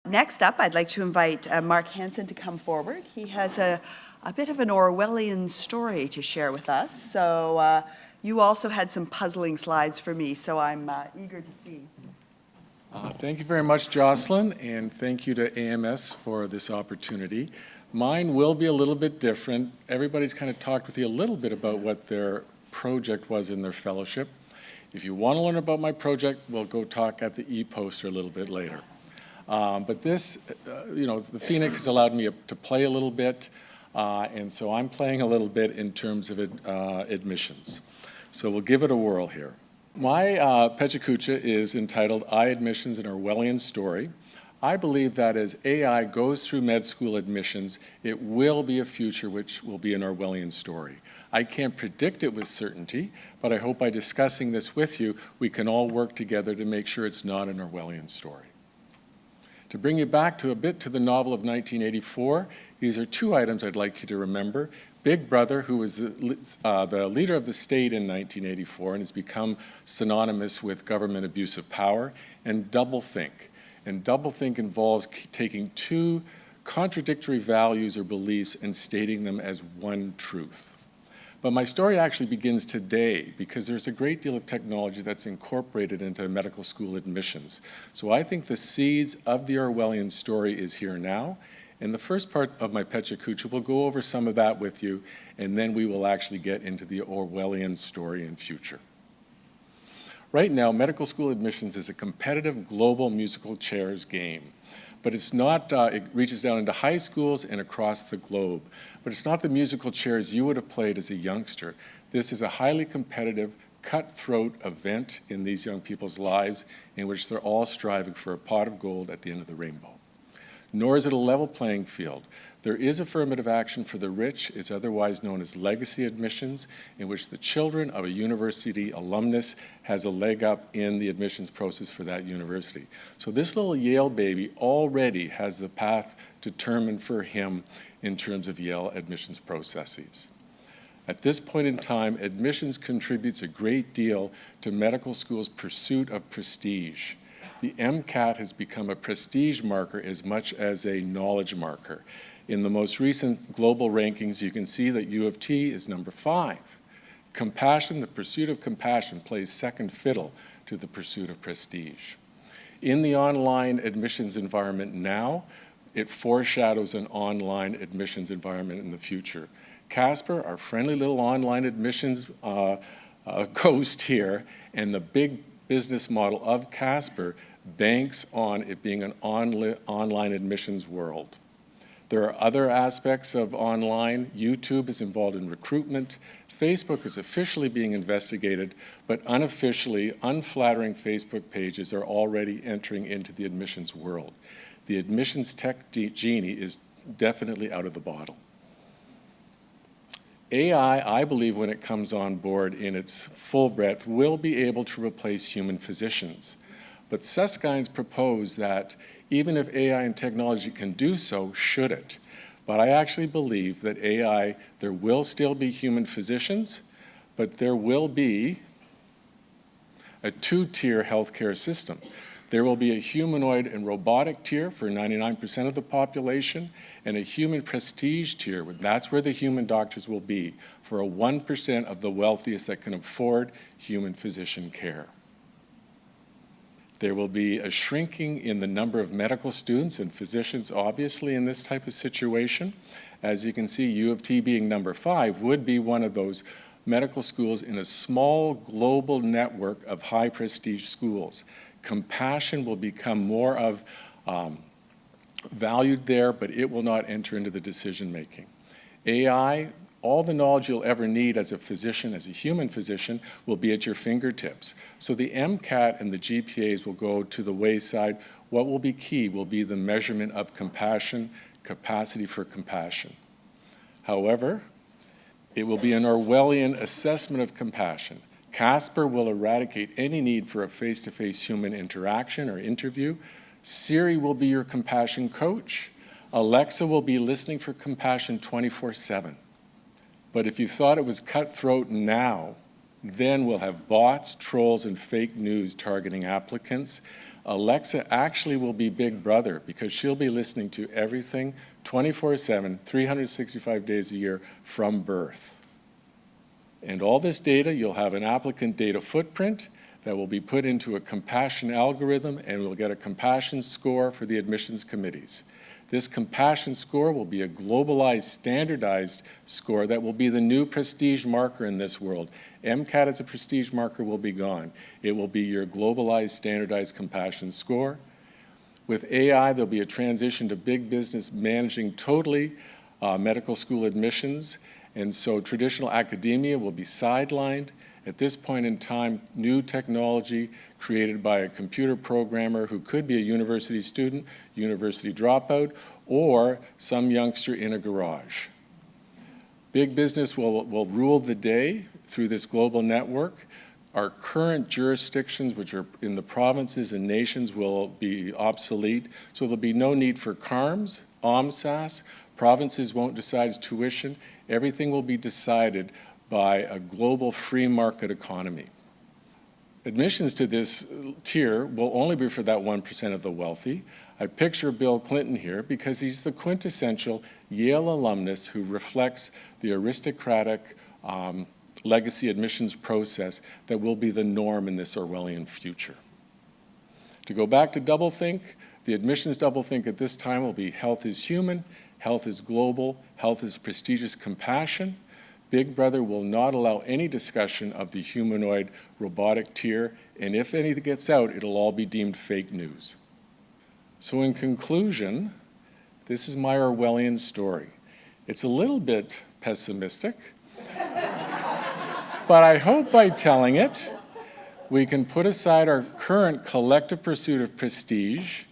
Next up, I'd like to invite Mark Hanson to come forward. He has a bit of an Orwellian story to share with us. So you also had some puzzling slides for me, so I'm eager to see. Thank you very much, Jocelyn, and thank you to AMS for this opportunity. Mine will be a little bit different. Everybody's kind of talked with you a little bit about what their project was in their fellowship. If you want to learn about my project, we'll go talk at the e-poster a little bit later. But this, the Phoenix has allowed me to play a little bit, and so I'm playing a little bit in terms of admissions. So we'll give it a whirl here. My Pechakucha is entitled Admissions, an Orwellian Story. I believe that as AI goes through med school admissions, it will be a future which will be an Orwellian story. I can't predict it with certainty, but I hope by discussing this with you, we can all work together to make sure it's not an Orwellian story. To bring you back to the novel of 1984, these are two items I'd like you to remember. Big Brother, who was the leader of the state in 1984 and has become synonymous with government abuse of power, and Doublethink. And Doublethink involves taking two contradictory values or beliefs and stating them as one truth. But my story actually begins today because there's a great deal of technology that's incorporated into medical school admissions. So I think the seeds of the Orwellian story is here now. In the first part of my Pechakucha, we'll go over some of that with you, and then we will actually get into the Orwellian story in future. Right now, medical school admissions is a competitive global musical chairs game. But it's not, it reaches down into high schools and across the globe. But it's not the musical chairs you would have played as a youngster. This is a highly competitive, cutthroat event in these young people's lives in which they're all striving for a pot of gold at the end of the rainbow. Nor is it a level playing field. There is affirmative action for the rich. It's otherwise known as legacy admissions, in which the children of a university alumnus has a leg up in the admissions process for that university. So this little Yale baby already has the path determined for him in terms of Yale admissions processes. At this point in time, admissions contributes a great deal to medical school's pursuit of prestige. The MCAT has become a prestige marker as much as a knowledge marker. In the most recent global rankings, you can see that U of T is number 5. Compassion, the pursuit of compassion, plays second fiddle to the pursuit of prestige. In the online admissions environment now, it foreshadows an online admissions environment in the future. Casper, our friendly little online admissions ghost here, and the big business model of Casper banks on it being an online admissions world. There are other aspects of online. YouTube is involved in recruitment. Facebook is officially being investigated, but unofficially, unflattering Facebook pages are already entering into the admissions world. The admissions tech genie is definitely out of the bottle. AI, I believe, when it comes on board in its full breadth, will be able to replace human physicians. But Susskind's proposed that even if AI and technology can do so, should it? But I actually believe that AI, there will still be human physicians, but there will be a two-tier healthcare system. There will be a humanoid and robotic tier for 99% of the population, and a human prestige tier. That's where the human doctors will be for a 1% of the wealthiest that can afford human physician care. There will be a shrinking in the number of medical students and physicians, obviously, in this type of situation. As you can see, U of T being number 5 would be one of those medical schools in a small global network of high prestige schools. Compassion will become more of valued there, but it will not enter into the decision making. AI, all the knowledge you'll ever need as a physician, as a human physician, will be at your fingertips. So the MCAT and the GPAs will go to the wayside. What will be key will be the measurement of compassion, capacity for compassion. However, it will be an Orwellian assessment of compassion. Casper will eradicate any need for a face-to-face human interaction or interview. Siri will be your compassion coach. Alexa will be listening for compassion 24/7. But if you thought it was cutthroat now, then we'll have bots, trolls, and fake news targeting applicants. Alexa actually will be Big Brother because she'll be listening to everything 24/7, 365 days a year from birth. And all this data, you'll have an applicant data footprint that will be put into a compassion algorithm, and we'll get a compassion score for the admissions committees. This compassion score will be a globalized, standardized score that will be the new prestige marker in this world. MCAT as a prestige marker will be gone. It will be your globalized, standardized compassion score. With AI, there'll be a transition to big business managing totally medical school admissions, and so traditional academia will be sidelined. At this point in time, new technology created by a computer programmer who could be a university student, university dropout, or some youngster in a garage. Big business will rule the day through this global network. Our current jurisdictions, which are in the provinces and nations, will be obsolete, so there'll be no need for CARMS, OMSAS. Provinces won't decide tuition. Everything will be decided by a global free market economy. Admissions to this tier will only be for that 1% of the wealthy. I picture Bill Clinton here because he's the quintessential Yale alumnus who reflects the aristocratic legacy admissions process that will be the norm in this Orwellian future. To go back to Doublethink, the admissions Doublethink at this time will be health is human, health is global, health is prestigious compassion. Big Brother will not allow any discussion of the humanoid robotic tier, and if anything gets out, it'll all be deemed fake news. So in conclusion, this is my Orwellian story. It's a little bit pessimistic, but I hope by telling it, we can put aside our current collective pursuit of prestige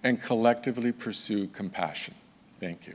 and collectively pursue compassion. Thank you.